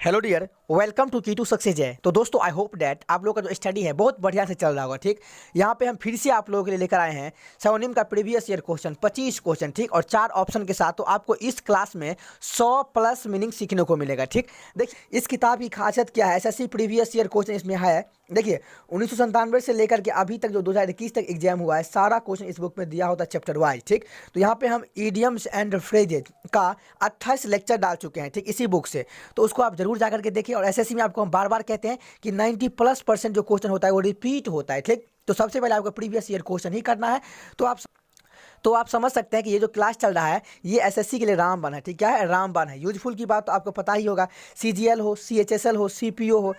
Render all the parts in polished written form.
Hello dear, welcome to की to success है। तो दोस्तों आई होप डैट आप लोगों का जो स्टडी है बहुत बढ़िया से चल रहा होगा। ठीक, यहाँ पे हम फिर से आप लोगों के लिए लेकर आए हैं सेवनिम का प्रीवियस ईयर क्वेश्चन 25 क्वेश्चन, ठीक, और 4 ऑप्शन के साथ। तो आपको इस क्लास में 100 प्लस मीनिंग सीखने को मिलेगा। ठीक, देखिए इस किताब की खासियत क्या है। एसएससी प्रीवियस ईयर क्वेश्चन इसमें है। देखिए 1997 से लेकर के अभी तक जो 2021 तक एग्जाम हुआ है, सारा क्वेश्चन इस बुक में दिया होता है चैप्टर वाइज। ठीक, तो यहाँ पे हम इडियम्स एंड फ्रेजेज का 28 लेक्चर डाल चुके हैं, ठीक, इसी बुक से। तो उसको आप जरूर जाकर के देखिए। और एसएससी में आपको हम बार बार कहते हैं कि 90+% जो क्वेश्चन होता है वो रिपीट होता है। ठीक, तो सबसे पहले आपको प्रीवियस ईयर क्वेश्चन ही करना है। तो आप समझ सकते हैं कि ये जो क्लास चल रहा है ये एसएससी के लिए रामबाण है। ठीक, क्या है? रामबाण है। यूजफुल की बात तो आपको पता ही होगा। सीजीएल हो, सीएचएसएल हो, सीपीओ हो,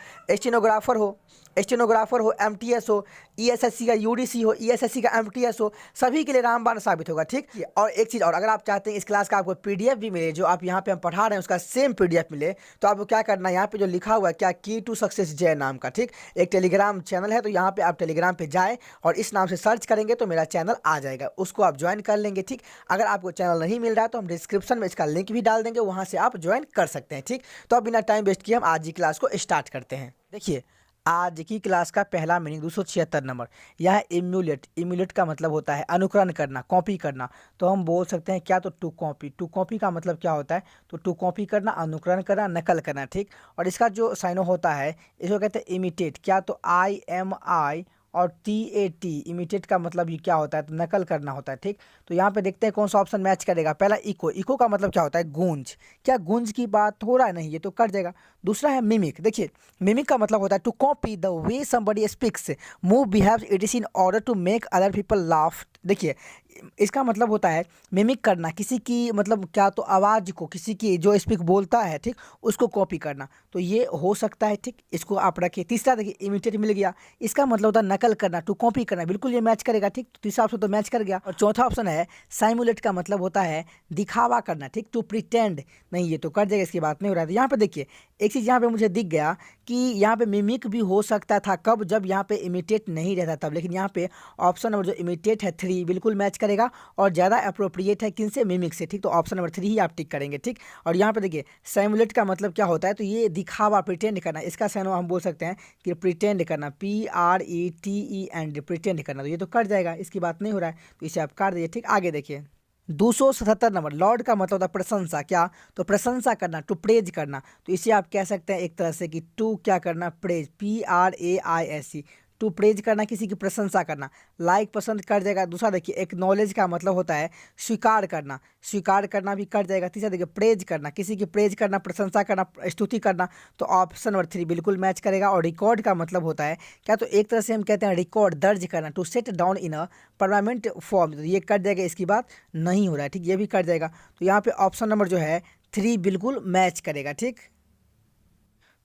स्टेनोग्राफर हो, एमटीएस हो, ईएसएससी का यूडीसी हो, ईएसएससी का एमटीएस हो, सभी के लिए रामबाण साबित होगा। ठीक, और एक चीज़ और, अगर आप चाहते हैं इस क्लास का आपको पीडीएफ भी मिले, जो आप यहाँ पे हम पढ़ा रहे हैं उसका सेम पीडीएफ मिले, तो आपको क्या करना है, यहाँ पे जो लिखा हुआ है क्या, की टू सक्सेस जय नाम का, ठीक, एक टेलीग्राम चैनल है। तो यहाँ पे आप टेलीग्राम पे जाए और इस नाम से सर्च करेंगे तो मेरा चैनल आ जाएगा, उसको आप ज्वाइन कर लेंगे। ठीक, अगर आपको चैनल नहीं मिल रहा है तो हम डिस्क्रिप्शन में इसका लिंक भी डाल देंगे, वहाँ से आप ज्वाइन कर सकते हैं। ठीक, तो अब बिना टाइम वेस्ट किए हम आज की क्लास को स्टार्ट करते हैं। देखिए आज की क्लास का पहला मीनिंग 276 नंबर, यह है इम्यूलेट। इम्यूलेट का मतलब होता है अनुकरण करना, कॉपी करना। तो हम बोल सकते हैं क्या, तो टू कॉपी। टू कॉपी का मतलब क्या होता है, तो टू कॉपी करना, अनुकरण करना, नकल करना। ठीक, और इसका जो साइनो होता है इसको कहते हैं इमिटेट। क्या, तो IMI और TAT, इमिटेट का मतलब ये क्या होता है, तो नकल करना होता है। ठीक, तो यहाँ पे देखते हैं कौन सा ऑप्शन मैच करेगा। पहला इको। इको का मतलब क्या होता है, गूंज। क्या गूंज की बात हो रहा है? नहीं, ये तो कर जाएगा। दूसरा है मिमिक। देखिए मिमिक का मतलब होता है to copy the way somebody speaks, move, behaves, it is in order to make other people laugh. देखिए इसका मतलब होता है मिमिक करना, किसी की मतलब क्या, तो आवाज़ को, किसी की जो स्पीक बोलता है, ठीक, उसको कॉपी करना। तो ये हो सकता है। ठीक, इसको आप रखिए। तीसरा देखिए इमिटेट मिल गया, इसका मतलब होता है नकल करना, टू कॉपी करना। बिल्कुल ये मैच करेगा। ठीक, तो तीसरा ऑप्शन तो मैच कर गया। और चौथा ऑप्शन है साइमुलेट का मतलब होता है दिखावा करना। ठीक, टू प्रिटेंड। नहीं, ये तो कर जाएगा, इसकी बात नहीं हो रहा है। तो यहाँ पे देखिए एक चीज़ यहाँ पे मुझे दिख गया कि यहाँ पे मिमिक भी हो सकता था, कब, जब यहाँ पे इमिटेट नहीं रहता तब। लेकिन यहाँ पे ऑप्शन नंबर जो इमिटेट है 3 बिल्कुल मैच करेगा और ज़्यादा अप्रोप्रिएट है किन से, मिमिक से। ठीक, तो ऑप्शन नंबर 3 ही आप टिक करेंगे। ठीक, और यहाँ पे देखिए साइमुलेट का मतलब क्या होता है, तो ये दिखावा, प्रिटेंड करना। इसका सैनो हम बोल सकते हैं कि प्रिटेंड करना, PRETEND, प्रिटेंड करना। तो ये तो कट जाएगा, इसकी बात नहीं हो रहा है, तो इसे आप काट दीजिए। ठीक, आगे देखिए 277 नंबर, लॉर्ड का मतलब होता है प्रशंसा। क्या, तो प्रशंसा करना, टू प्रेज करना। तो इसे आप कह सकते हैं एक तरह से कि टू क्या करना, प्रेज, PRAISE, टू प्रेज करना, किसी की प्रशंसा करना। लाइक, पसंद कर जाएगा। दूसरा देखिए एक्नॉलेज का मतलब होता है स्वीकार करना, स्वीकार करना भी कर जाएगा। तीसरा देखिए प्रेज करना, किसी की प्रेज करना, प्रशंसा करना, स्तुति करना। तो ऑप्शन नंबर 3 बिल्कुल मैच करेगा। और रिकॉर्ड का मतलब होता है क्या, तो एक तरह से हम कहते हैं रिकॉर्ड, दर्ज करना, to set down in a permanent form. तो ये कट जाएगा, इसकी बात नहीं हो रहा है। ठीक, ये भी कट जाएगा। तो यहाँ पे ऑप्शन नंबर जो है 3 बिल्कुल मैच करेगा। ठीक,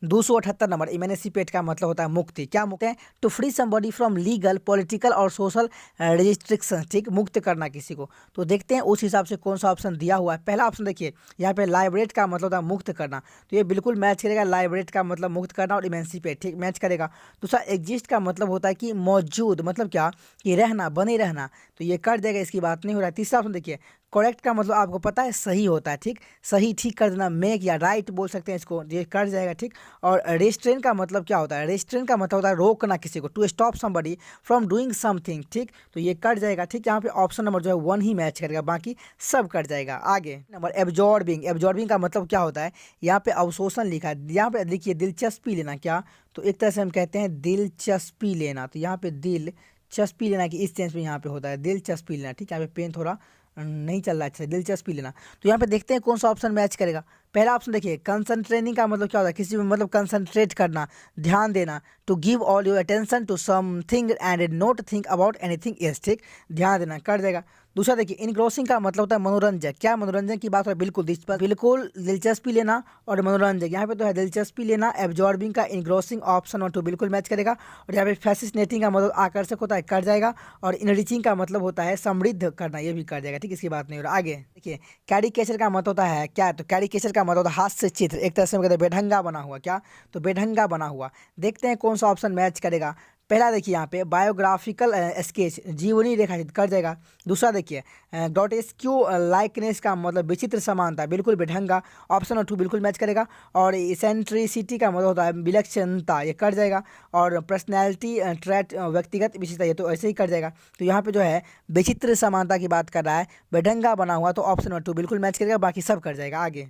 278 नंबर, इमेंसिपेट का मतलब होता है मुक्ति। क्या मुक्ति है, to free somebody from legal, political और सोशल रिस्ट्रिक्शन। ठीक, मुक्त करना किसी को। तो देखते हैं उस हिसाब से कौन सा ऑप्शन दिया हुआ है। पहला ऑप्शन देखिए यहाँ पे लाइबरेट का मतलब होता है मुक्त करना, तो ये बिल्कुल मैच करेगा। लाइबरेट का मतलब मुक्त करना और इमेंसिपेट, ठीक, मैच करेगा। दूसरा एग्जिस्ट का मतलब होता है कि मौजूद, मतलब क्या, कि रहना, बने रहना। तो ये कर देगा, इसकी बात नहीं हो रहा है। तीसरा ऑप्शन देखिए करेक्ट का मतलब आपको पता है सही होता है। ठीक, सही, ठीक कर देना, मेक या राइट बोल सकते हैं इसको, ये कर जाएगा। ठीक, और रेस्ट्रेन का मतलब क्या होता है, रेस्ट्रेन का मतलब होता है रोकना किसी को, to stop somebody from doing something. ठीक, तो ये कट जाएगा। ठीक, यहाँ पे ऑप्शन नंबर जो है 1 ही मैच करेगा, बाकी सब कट जाएगा। आगे नंबर एब्जॉर्बिंग। एब्जॉर्बिंग का मतलब क्या होता है, यहाँ पे अवशोषण लिखा है। यहाँ पे देखिए दिलचस्पी लेना। क्या, तो एक तरह से हम कहते हैं दिलचस्पी लेना। तो यहाँ पे दिलचस्पी लेना कि इस सेंस में यहाँ पे होता है दिलचस्पी लेना। ठीक, यहाँ पे पेन थोड़ा नहीं चल रहा है अच्छा, दिलचस्पी लेना। तो यहाँ पे देखते हैं कौन सा ऑप्शन मैच करेगा। पहला ऑप्शन देखिए कंसंट्रेटिंग का मतलब क्या होता है, किसी में मतलब कंसंट्रेट करना, ध्यान देना, to give all your attention to something and not think about anything else. ठीक, ध्यान देना, कर देगा। दूसरा देखिए इनग्रोसिंग का मतलब होता है मनोरंजक। क्या, मनोरंजन की बात हो, बिल्कुल बिल्कुल दिलचस्पी लेना और मनोरंजक। यहाँ पे तो है दिलचस्पी लेना, एब्जॉर्बिंग का इनग्रोसिंग ऑप्शन नंबर 2 बिल्कुल मैच करेगा। और यहाँ पे फैसिनेटिंग का मतलब आकर्षक होता है, कर जाएगा। और इनरिचिंग का मतलब होता है समृद्ध करना, ये भी कर जाएगा। ठीक, इसकी बात नहीं हो रहा। आगे देखिए कैरिकेचर का मतलब होता है क्या, तो कैरिकेचर का मतलब होता है हास्य चित्र, एक तरह से हम कहते हैं बेढंगा बना हुआ। क्या, तो बेढंगा बना हुआ। देखते हैं कौन सा ऑप्शन मैच करेगा। पहला देखिए यहाँ पे बायोग्राफिकल स्केच, जीवनी रेखाचित्र कर जाएगा। दूसरा देखिए डॉट एस क्यू लाइकनेस का मतलब विचित्र समानता, बिल्कुल बेढंगा, ऑप्शन नंबर 2 बिल्कुल मैच करेगा। और इसेंट्रिसिटी का मतलब होता है विलक्षणता, ये कर जाएगा। और पर्सनैलिटी ट्रैट व्यक्तिगत विशेषता, ये तो ऐसे ही कर जाएगा। तो यहाँ पे जो है विचित्र समानता की बात कर रहा है, बेढंगा बना हुआ, तो ऑप्शन नंबर 2 बिल्कुल मैच करेगा, बाकी सब कर जाएगा। आगे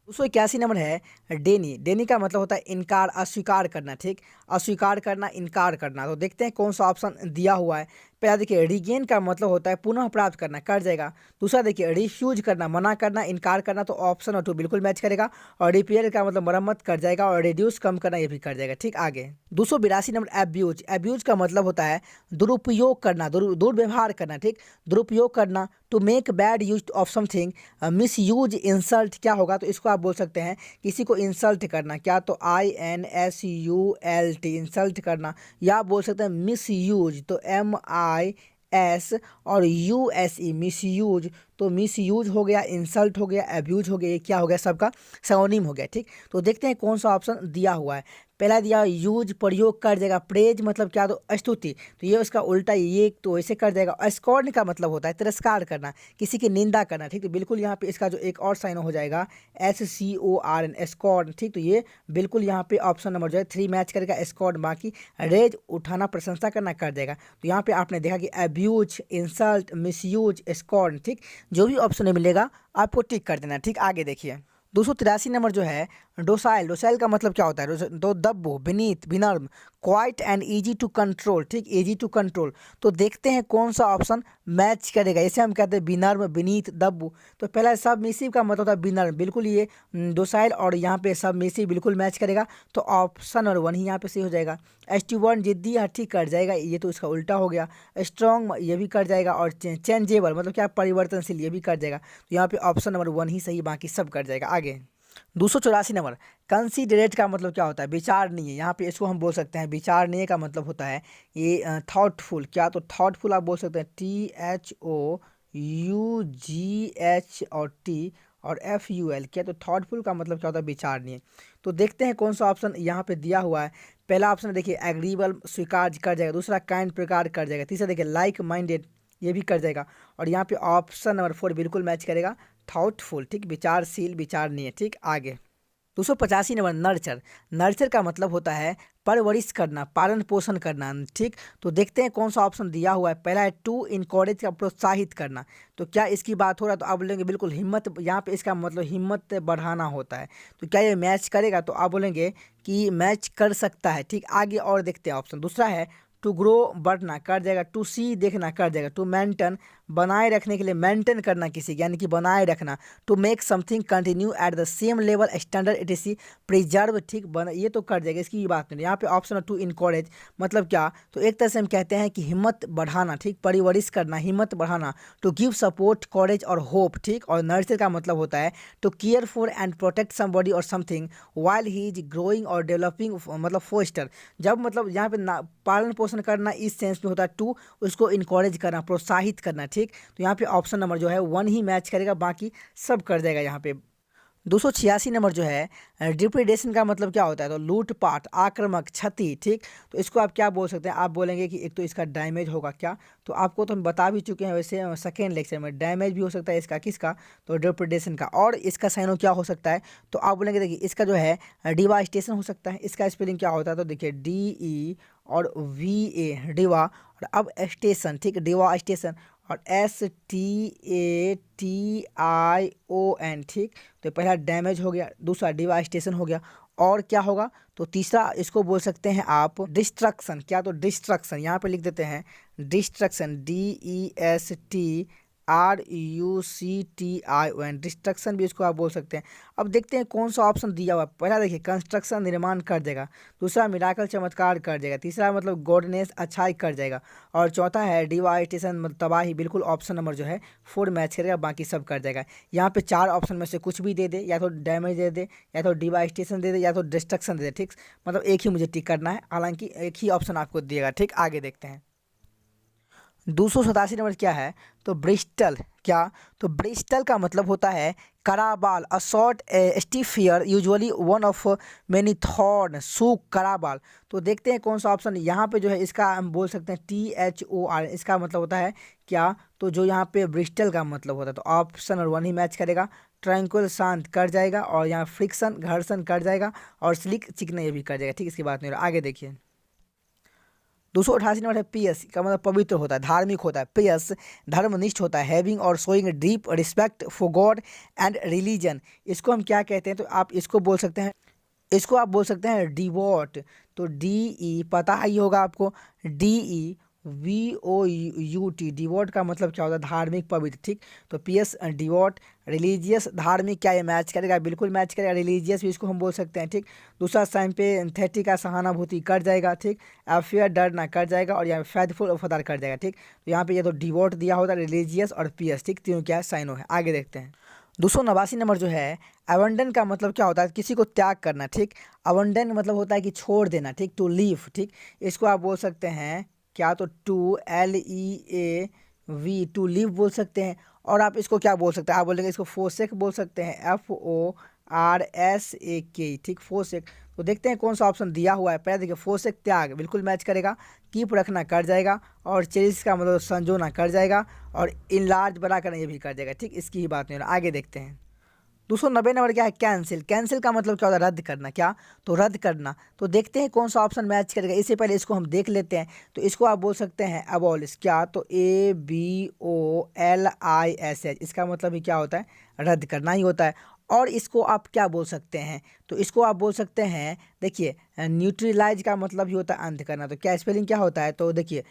281 नंबर है डेनी। डेनी का मतलब होता है इनकार, अस्वीकार करना, ठीक, अस्वीकार करना, इनकार करना। तो देखते हैं कौन सा ऑप्शन दिया हुआ है। पहला देखिए रिगेन का मतलब होता है पुनः प्राप्त करना, कर जाएगा। दूसरा देखिए रिफ्यूज करना, मना करना, इनकार करना, तो ऑप्शन नंबर 2 बिल्कुल मैच करेगा। और रिपेयर का मतलब मरम्मत, कर जाएगा। और रिड्यूस कम करना, ये भी कर जाएगा, ठीक। आगे 282 नंबर एब्यूज। एब्यूज का मतलब होता है दुरुपयोग करना, दुर्व्यवहार करना, ठीक, दुरुपयोग करना। To make bad use of something, misuse, insult क्या होगा, तो इसको आप बोल सकते हैं किसी को इंसल्ट करना, क्या, तो INSULT, इंसल्ट करना। या आप बोल सकते हैं मिस यूज, तो MIS और USE, मिस यूज, तो मिस यूज हो गया, इंसल्ट हो गया, एब्यूज हो गया, ये क्या हो गया, सबका सिनोनिम हो गया, ठीक। तो देखते हैं कौन सा ऑप्शन दिया हुआ है। पहला दिया यूज, प्रयोग, कर जाएगा। प्रेज मतलब क्या, तो स्तुति, तो ये उसका उल्टा, ये तो ऐसे कर जाएगा। स्कॉर्न का मतलब होता है तिरस्कार करना, किसी की निंदा करना, ठीक। तो बिल्कुल यहाँ पे इसका जो एक और साइन हो जाएगा SCORN, स्कॉर्न, ठीक। तो ये बिल्कुल यहाँ पे ऑप्शन नंबर जो है 3 मैच करेगा, स्कॉर्न। बाकी रेज, उठाना, प्रशंसा करना, कर जाएगा। तो यहाँ पे आपने देखा कि एब्यूज, इंसल्ट, मिसयूज, स्कॉर्न, ठीक, जो भी ऑप्शन में मिलेगा आपको टिक कर देना, ठीक। आगे देखिए 283 नंबर जो है डोसाइल। डोसाइल का मतलब क्या होता है, तो दब्बू, विनीत, विनम्र, quiet and easy to control, ठीक, इजी टू कंट्रोल। तो देखते हैं कौन सा ऑप्शन मैच करेगा। जैसे हम कहते हैं विनम्र, विनीत, दब्बू, तो पहला सबमिसिव का मतलब होता है विनम्र, बिल्कुल ये डोसाइल। और यहाँ पे सबमिसिव बिल्कुल मैच करेगा, तो ऑप्शन नंबर 1 ही यहाँ पे सही हो जाएगा। स्टूबर्न, जिद्दी, हठी, कर जाएगा, ये तो इसका उल्टा हो गया। स्ट्रॉन्ग, ये भी कर जाएगा। और चेंजेबल मतलब क्या, परिवर्तनशील, ये भी कर जाएगा। तो यहाँ पे ऑप्शन नंबर 1 ही सही, बाकी सब कर जाएगा। आगे 284 नंबर कंसीडरेट का मतलब क्या होता है, विचारणीय। यहाँ पे इसको हम बोल सकते हैं विचारणीय का मतलब होता है ये थॉटफुल, क्या, तो थॉटफुल आप बोल सकते हैं THOUGH और T और FUL, क्या, तो थॉटफुल का मतलब क्या होता है विचारणीय। तो देखते हैं कौन सा ऑप्शन यहाँ पे दिया हुआ है। पहला ऑप्शन देखिए एग्रीबल, स्वीकार, कर जाएगा। दूसरा काइंड, प्रकार, कर जाएगा। तीसरा देखिए लाइक माइंडेड, ये भी कर जाएगा। और यहाँ पे ऑप्शन नंबर 4 बिल्कुल मैच करेगा, थॉटफुल, ठीक, विचारशील, विचारणीय, ठीक। आगे 285 नंबर नर्चर। नर्चर का मतलब होता है परवरिश करना, पालन पोषण करना, ठीक। तो देखते हैं कौन सा ऑप्शन दिया हुआ है। पहला है टू इनकरेज का, प्रोत्साहित करना। तो क्या इसकी बात हो रहा है, तो आप बोलेंगे बिल्कुल हिम्मत, यहाँ पे इसका मतलब हिम्मत बढ़ाना होता है। तो क्या ये मैच करेगा, तो आप बोलेंगे कि मैच कर सकता है, ठीक। आगे और देखते हैं ऑप्शन। दूसरा है टू ग्रो, बढ़ना, कर जाएगा। टू सी, देखना, कर जाएगा। टू मेंटेन, बनाए रखने के लिए, मेंटेन करना किसी, यानी कि बनाए रखना। To make something continue at the same level standard it is preserve, ठीक, बना, ये तो कर जाएगा, इसकी भी बात नहीं। यहाँ पे ऑप्शन टू इनकरेज मतलब क्या, तो एक तरह से हम कहते हैं कि हिम्मत बढ़ाना, ठीक, परिवरिश करना, हिम्मत बढ़ाना। टू गिव सपोर्ट, कॉरेज और होप, ठीक। और नर्चर का मतलब होता है to care for and protect somebody और something while he is growing और डेवलपिंग, मतलब फोस्टर, जब मतलब यहाँ पे पालन पोषण करना इस सेंस में होता है। टू, उसको इनकरेज करना, प्रोत्साहित करना, ठीक। तो यहाँ पे ऑप्शन नंबर जो है 1 ही मैच करेगा, बाकी सब कर जाएगा। यहाँ पे 286 नंबर जो है डिप्रेडेशन का मतलब क्या होता है, तो लूटपाट, आक्रामक, क्षति, ठीक। तो इसको आप क्या बोल सकते हैं, आप बोलेंगे कि एक तो इसका डैमेज होगा, क्या, तो आपको तो हम बता भी चुके हैं वैसे सेकेंड लेक्चर में। डैमेज भी हो सकता है इसका, किसका, तो डिप्रेडेशन का। और इसका साइनो क्या हो सकता है, तो आप बोलेंगे देखिए इसका जो है डिवास्टेशन हो सकता है। इसका स्पेलिंग क्या होता है, तो देखिए DE और VA, डिवा, और अब स्टेशन, ठीक, डिवा स्टेशन, और STATION, ठीक। तो पहला डैमेज हो गया, दूसरा डिवास्टेशन हो गया, और क्या होगा, तो तीसरा इसको बोल सकते हैं आप डिस्ट्रक्शन, क्या, तो डिस्ट्रक्शन, यहाँ पे लिख देते हैं डिस्ट्रक्शन, DESTRUCTION, डिस्ट्रक्शन भी इसको आप बोल सकते हैं। अब देखते हैं कौन सा ऑप्शन दिया हुआ है। पहला देखिए कंस्ट्रक्शन, निर्माण, कर देगा। दूसरा मिराकल, चमत्कार, कर देगा। तीसरा मतलब गॉडनेस, अच्छाई, कर जाएगा। और चौथा है डिवास्टेशन, मतलब तबाही, बिल्कुल ऑप्शन नंबर जो है 4 मैच करेगा, बाकी सब कर जाएगा। यहाँ पे 4 ऑप्शन में से कुछ भी दे दे, या तो डैमेज दे दे, या तो डिवास्टेशन दे दे, या तो डिस्ट्रक्शन दे दे, ठीक। मतलब एक ही मुझे टिक करना है, हालांकि एक ही ऑप्शन आपको दिएगा, ठीक। आगे देखते हैं 287 नंबर क्या है? तो ब्रिस्टल। क्या? तो ब्रिस्टल का मतलब होता है कराबाल, a short stiffer usually one of many thorn, सूख कराबाल। तो देखते हैं कौन सा ऑप्शन यहाँ पे जो है, इसका हम बोल सकते हैं THOR, इसका मतलब होता है क्या? तो जो यहाँ पे ब्रिस्टल का मतलब होता है, तो ऑप्शन नंबर 1 ही मैच करेगा। ट्रैंक्विल शांत कट जाएगा, और यहाँ फ्रिक्शन घर्षण कट जाएगा, और स्लिक चिकना ये भी कट जाएगा। ठीक, इसकी बात नहीं हो रहा। आगे देखिए 288 नंबर है पियस का मतलब पवित्र होता है, धार्मिक होता है। पियस धर्मनिष्ठ होता है, हैविंग और showing deep respect for God and religion. इसको हम क्या कहते हैं? तो आप इसको बोल सकते हैं, इसको आप बोल सकते हैं डिवोट। तो DE पता ही होगा आपको, DEVOUT, डिवोट का मतलब क्या होता है? धार्मिक पवित्र। ठीक, तो PS डिवोट। रिलीजियस धार्मिक, क्या ये मैच करेगा? बिल्कुल मैच करेगा। रिलीजियस भी इसको हम बोल सकते हैं। ठीक, दूसरा सिंपैथेटिक का सहानुभूति कट जाएगा। ठीक, अफेयर डरना कट जाएगा, और यहाँ फेथफुल वफादार कट जाएगा। ठीक, तो यहाँ पे ये तो डिवोट दिया होता है, रिलीजियस और PS। ठीक, तीनों क्या साइनो है। आगे देखते हैं 289 नंबर जो है, अबंडन का मतलब क्या होता है? किसी को त्याग करना। ठीक, अबंडन मतलब होता है कि छोड़ देना। ठीक, टू लीव। ठीक, इसको आप बोल सकते हैं क्या? तो LEAV, टू लीव बोल सकते हैं। और आप इसको क्या बोल सकते हैं? आप बोलेंगे इसको फोसेक बोल सकते हैं, FORSAK। ठीक, फोसेक। तो देखते हैं कौन सा ऑप्शन दिया हुआ है। पहले देखिए, फोसेक त्याग बिल्कुल मैच करेगा। कीप रखना कट जाएगा, और चेरिश का मतलब संजोना कट जाएगा, और इनलार्ज बड़ा करना ये भी कट जाएगा। ठीक, इसकी ही बात नहीं हो रहा। आगे देखते हैं 290 नंबर क्या है? कैंसिल। कैंसिल का मतलब क्या होता है? रद्द करना। क्या? तो रद्द करना। तो देखते हैं कौन सा ऑप्शन मैच करेगा। इससे पहले इसको हम देख लेते हैं। तो इसको आप बोल सकते हैं अबॉलिश। क्या? तो ABOLISH, इसका मतलब ही क्या होता है? रद्द करना ही होता है। और इसको आप क्या बोल सकते हैं? तो इसको आप बोल सकते हैं, देखिए न्यूट्रलाइज का मतलब ही होता है अंत करना। तो क्या स्पेलिंग क्या होता है? तो देखिए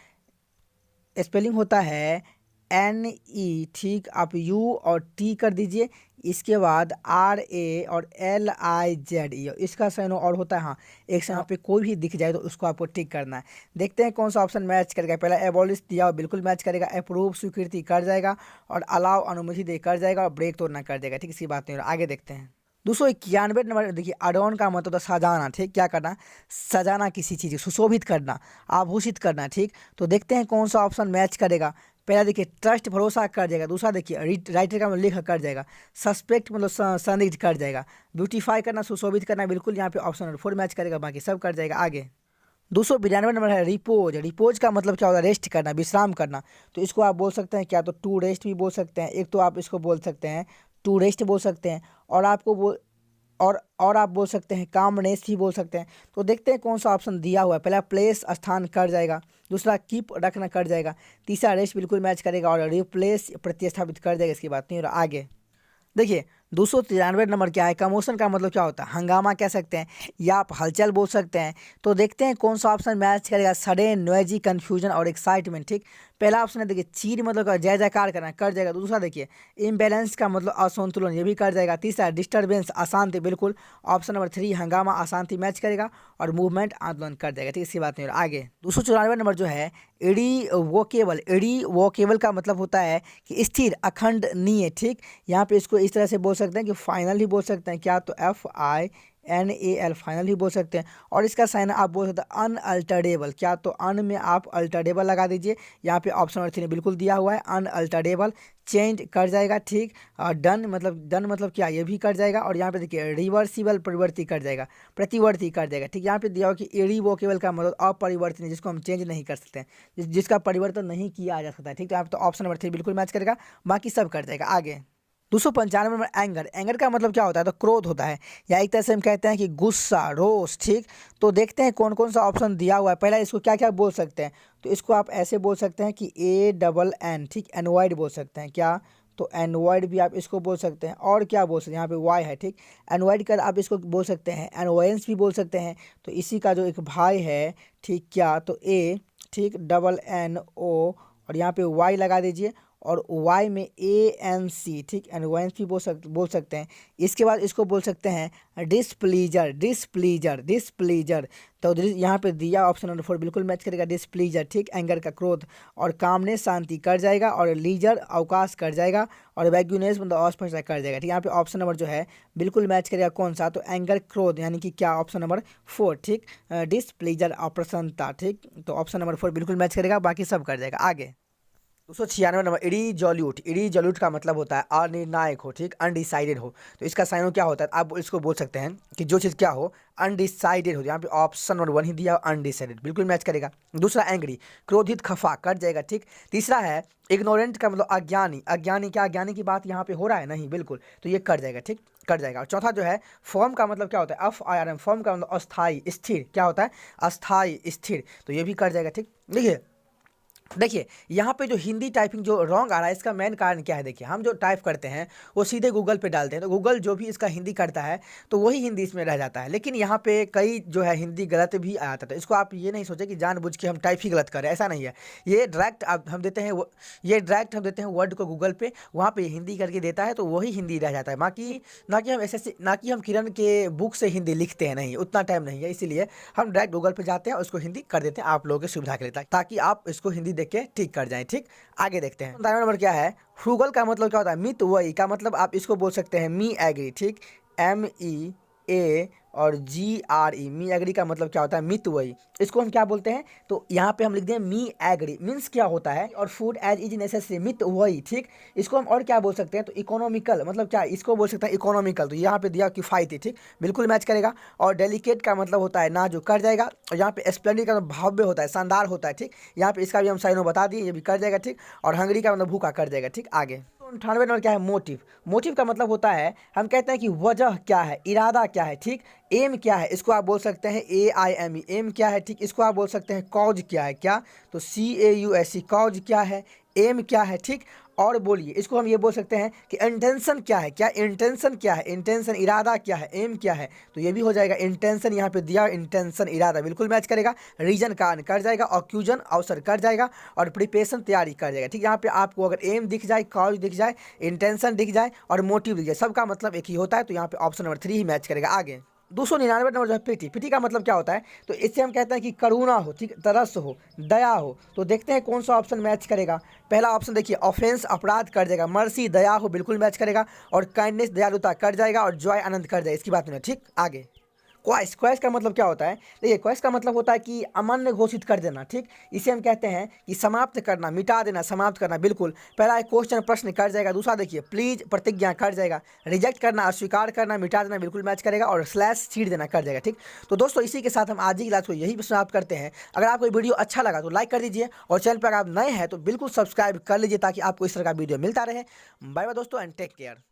स्पेलिंग होता है NE। ठीक, आप U और T कर दीजिए, इसके बाद RA और LIZE, इसका साइन और होता है। हाँ, एक से यहाँ पे कोई भी दिख जाए तो उसको आपको टिक करना है। देखते हैं कौन सा ऑप्शन मैच करेगा। पहला एबॉलिश दिया हो, बिल्कुल मैच करेगा। अप्रूव स्वीकृति कर जाएगा, और अलाउ अनुमति दे कर जाएगा, और ब्रेक तोड़ना कर जाएगा। ठीक, इसकी बात नहीं हो रहा। आगे देखते हैं 291 नंबर देखिए, अडोन का मतलब होता है सजाना। ठीक, क्या करना? सजाना किसी चीज़ को, सुशोभित करना, आभूषित करना। ठीक, तो देखते हैं कौन सा ऑप्शन मैच करेगा। पहला देखिए ट्रस्ट भरोसा कर जाएगा। दूसरा देखिए राइटर का मतलब लेखक कर जाएगा। सस्पेक्ट मतलब संदिग्ध कर जाएगा। ब्यूटीफाई करना, सुशोभित करना, बिल्कुल यहाँ पे ऑप्शन नंबर 4 मैच करेगा, बाकी सब कर जाएगा। आगे 292 नंबर है रिपोज। रिपोज का मतलब क्या होता है? रेस्ट करना, विश्राम करना। तो इसको आप बोल सकते हैं क्या? तो टू रेस्ट भी बोल सकते हैं। एक तो आप इसको बोल सकते हैं टू रेस्ट बोल सकते हैं, और आपको बोल और आप बोल सकते हैं कामनेस ही बोल सकते हैं। तो देखते हैं कौन सा ऑप्शन दिया हुआ है। पहला प्लेस स्थान कर जाएगा, दूसरा कीप रखना कर जाएगा, तीसरा रेस्ट बिल्कुल मैच करेगा, और रिप्लेस प्रतिस्थापित कर जाएगा। इसकी बात नहीं हो रहा। आगे देखिए 293 नंबर क्या है? कमोशन का मतलब क्या होता है? हंगामा कह सकते हैं, या आप हलचल बोल सकते हैं। तो देखते हैं कौन सा ऑप्शन मैच करेगा। सडन, नॉइजी, कंफ्यूजन और एक्साइटमेंट। ठीक, पहला ऑप्शन है देखिए चीर मतलब जय जयकार करना कर जाएगा। दूसरा देखिए इम्बैलेंस का मतलब असंतुलन, ये भी कर जाएगा। तीसरा डिस्टर्बेंस, अशांति, बिल्कुल ऑप्शन नंबर 3 हंगामा अशांति मैच करेगा, और मूवमेंट आंदोलन कर जाएगा। ठीक, इसकी बात नहीं हो रहा। आगे 294 नंबर जो है इरिवोकेबल। इरिवोकेबल का मतलब होता है कि स्थिर, अखंडनीय। ठीक, यहाँ पे इसको इस तरह से बोल सकते हैं कि फाइनल ही बोल सकते हैं। क्या? तो FINAL, फाइनल ही बोल सकते हैं। और इसका साइन आप बोल सकते हैं अनअल्टरेबल। क्या? तो अन में आप अल्टरेबल लगा दीजिए। यहाँ पे ऑप्शन नंबर 3 बिल्कुल दिया हुआ है, अनअल्टरेबल। चेंज कर जाएगा। ठीक, डन मतलब क्या? ये भी कर जाएगा। और यहाँ पे देखिए रिवर्सिबल, परिवर्ती कर जाएगा, प्रतिवर्ती कर जाएगा। ठीक, यहाँ पे दिया हुआ कि इरिवोकेबल का मतलब अपरिवर्तनीय, जिसको हम चेंज नहीं कर सकते हैं, जिसका परिवर्तन नहीं किया जा सकता है। ठीक, तो यहाँ पे तो ऑप्शन नंबर 3 बिल्कुल मैच करेगा, बाकी सब कर जाएगा। आगे 295 नंबर एंगर। एंगर का मतलब क्या होता है? तो क्रोध होता है, या एक तरह से हम कहते हैं कि गुस्सा, रोष। ठीक, तो देखते हैं कौन कौन सा ऑप्शन दिया हुआ है। पहला इसको क्या क्या बोल सकते हैं? तो इसको आप ऐसे बोल सकते हैं कि ANN। ठीक, एनवाइड बोल सकते हैं। क्या? तो एनवाइड भी आप इसको बोल सकते हैं। और क्या बोल सकते हैं? यहाँ पे वाई है। ठीक, एनवाइड कर आप इसको बोल सकते हैं, एनवायंस भी बोल सकते हैं। तो इसी का जो एक भाई है, ठीक, क्या? तो A। ठीक, NNO, और यहाँ पे वाई लगा दीजिए, और वाई में ANC। ठीक, एनवायंस भी बोल सकते हैं। इसके बाद इसको बोल सकते हैं डिसप्लीजर। डिसप्लीजर। तो यहाँ पे दिया ऑप्शन नंबर 4 बिल्कुल मैच करेगा, डिसप्लीजर। ठीक, एंगर का क्रोध, और कामनेस शांति कर जाएगा, और लीजर अवकाश कर जाएगा, और वैग्यूनेस मतलब अस्पष्टता कर जाएगा। ठीक, यहाँ पे ऑप्शन नंबर जो है बिल्कुल मैच करेगा कौन सा? तो एंगर, क्रोध, यानी कि क्या? Option number 4। ठीक, डिसप्लीजर, अप्रसन्नता। ठीक, तो ऑप्शन नंबर 4 बिल्कुल मैच करेगा, बाकी सब कर जाएगा। आगे 296 नंबर इरीजोल्यूट। इरीजोल्यूट का मतलब होता है अनिर्णायक हो, ठीक, अनडिसाइडेड हो। तो इसका साइन हो क्या होता है, आप इसको बोल सकते हैं कि जो चीज़ क्या हो, अनडिसाइडेड हो। यहाँ पे ऑप्शन नंबर 1 ही दिया, अनडिसाइडेड, बिल्कुल मैच करेगा। दूसरा एंग्री, क्रोधित, खफा, कट जाएगा, ठीक। तीसरा है इग्नोरेंट का मतलब अज्ञानी। अज्ञानी क्या अज्ञानी की बात यहाँ पे हो रहा है, नहीं, बिल्कुल, तो ये कट जाएगा, ठीक, कट जाएगा। और चौथा जो है फॉर्म का मतलब क्या होता है, FIRM, फॉर्म का मतलब अस्थाई, स्थिर, क्या होता है, अस्थाई, स्थिर, तो ये भी कट जाएगा, ठीक। देखिए यहाँ पे जो हिंदी टाइपिंग जो रॉन्ग आ रहा है, इसका मेन कारण क्या है। देखिए हम जो टाइप करते हैं वो सीधे गूगल पे डालते हैं, तो गूगल जो भी इसका हिंदी करता है तो वही हिंदी इसमें रह जाता है। लेकिन यहाँ पे कई जो है हिंदी गलत भी आ जाता है, तो इसको आप ये नहीं सोचें कि जानबूझ के हम टाइप ही गलत करें, ऐसा नहीं है। ये डायरेक्ट हम देते हैं, ये डायरेक्ट हम देते हैं वर्ड को गूगल पे, वहाँ पे हिंदी करके देता है, तो वही हिंदी रह जाता है। बाकी ना कि हम ऐसे ना कि हम किरण के बुक से हिंदी लिखते हैं, नहीं, उतना टाइम नहीं है, इसीलिए हम डायरेक्ट गूगल पे जाते हैं और उसको हिंदी कर देते हैं आप लोगों की सुविधा के लिए, ताकि आप इसको हिंदी देख के ठीक कर जाएं, ठीक। आगे देखते हैं 15 नंबर क्या है, फ्रूगल का मतलब क्या होता है, मित वही का मतलब आप इसको बोल सकते हैं मी एग्री, ठीक, MEA और GRE, मी एग्री का मतलब क्या होता है, मित वही। इसको हम क्या बोलते हैं, तो यहाँ पे हम लिख दें मी एग्री, मीन्स क्या होता है, और फूड एज इज नेसेसरी, मित वही, ठीक। इसको हम और क्या बोल सकते हैं, तो इकोनॉमिकल मतलब क्या, इसको बोल सकते हैं इकोनॉमिकल, तो यहाँ पे दिया किफ़ायती, ठीक, बिल्कुल मैच करेगा। और डेलिकेट का मतलब होता है ना, जो कर जाएगा। और यहाँ पे स्प्लेंडिड का मतलब भव्य होता है, शानदार होता है, ठीक, यहाँ पे इसका भी हम साइनो बता दिए, ये भी कर जाएगा, ठीक। और हंगरी का मतलब भूखा, कर जाएगा, ठीक। आगे 98 नंबर क्या है, मोटिव। मोटिव का मतलब होता है, हम कहते हैं कि वजह क्या है, इरादा क्या है, ठीक। एम क्या है, इसको आप बोल सकते हैं AIME, एम क्या है, ठीक। इसको आप बोल सकते हैं कॉज क्या है, क्या, तो CAUSE, कॉज क्या है, एम क्या है, ठीक। और बोलिए इसको हम ये बोल सकते हैं कि इंटेंशन क्या है, क्या इंटेंशन क्या है, इंटेंशन इरादा क्या है, एम क्या है, तो ये भी हो जाएगा इंटेंशन, यहाँ पे दिया इंटेंशन इरादा, बिल्कुल मैच करेगा। रीजन कारण कर जाएगा, ऑक्यूजन अवसर कर जाएगा, और प्रिपरेशन तैयारी कर जाएगा, ठीक। यहाँ पे आपको अगर एम दिख जाए, कॉज दिख जाए, इंटेंशन दिख जाए और मोटिव दिख जाए, सबका मतलब एक ही होता है, तो यहाँ पे ऑप्शन नंबर 3 ही मैच करेगा। आगे 299 नंबर जो है प्रीति। प्रीति का मतलब क्या होता है, तो इससे हम कहते हैं कि करुणा हो, ठीक, तरस हो, दया हो। तो देखते हैं कौन सा ऑप्शन मैच करेगा। पहला ऑप्शन देखिए, ऑफेंस अपराध कर जाएगा, मर्सी दया हो, बिल्कुल मैच करेगा। और काइंडनेस दयालुता कर जाएगा, और जॉय आनंद कर जाएगा, इसकी बात नहीं है, ठीक। आगे क्वाइस। क्वाइस का मतलब क्या होता है, देखिए क्वाइस का मतलब होता है कि अमान्य घोषित कर देना, ठीक। इसे हम कहते हैं कि समाप्त करना, मिटा देना, समाप्त करना, बिल्कुल। पहला एक क्वेश्चन प्रश्न कर जाएगा। दूसरा देखिए प्लीज प्रतिज्ञा कर जाएगा। रिजेक्ट करना, अस्वीकार करना, मिटा देना, बिल्कुल मैच करेगा। और स्लैश छीड़ देना कर जाएगा, ठीक। तो दोस्तों इसी के साथ हम आज की क्लास को यही समाप्त करते हैं। अगर आपको वीडियो अच्छा लगा तो लाइक कर दीजिए, और चैनल पर अगर आप नए हैं तो बिल्कुल सब्सक्राइब कर लीजिए, ताकि आपको इस तरह का वीडियो मिलता रहे। बाय बाय दोस्तों, एंड टेक केयर।